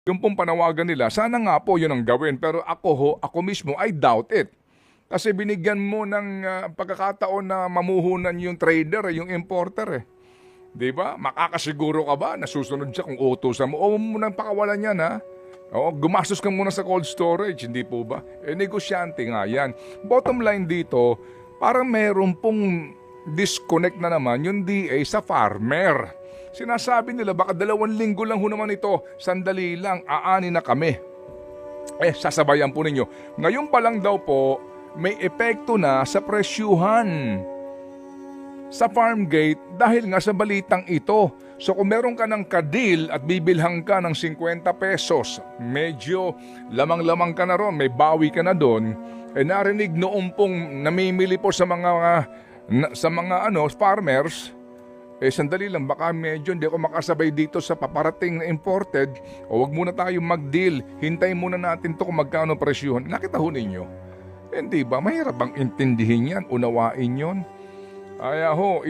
Yung pong panawagan nila, sana nga po yun ang gawin. Pero ako mismo, I doubt it. Kasi binigyan mo ng pagkakataon na mamuhunan yung trader, yung importer. Di ba? Makakasiguro ka ba na susunod siya kung utusan mo? O mo nang pakawalan yan, ha? O, gumastos ka muna sa cold storage, hindi po ba? Negosyante nga yan. Bottom line dito, parang meron pong disconnect na naman yung DA sa farmer. Sinasabi nila baka 2 linggo lang ho naman ito, sandali lang, aani na kami. Sasabayan po ninyo. Ngayon pa lang daw po, may epekto na sa presyuhan sa farm gate dahil nga sa balitang ito. So kung meron ka ng kadil at bibilhang ka ng 50 pesos, medyo lamang-lamang ka na ron, may bawi ka na doon, narinig noong pong namimili po sa mga farmers, sandali lang, baka medyo hindi ako makasabay dito sa paparating na imported, o wag muna tayo mag-deal, hintayin muna natin to kung magkano presyuhan. Nakita ho ninyo? Hindi ba? Mahirap bang intindihin yan, unawain yon? Kaya ho,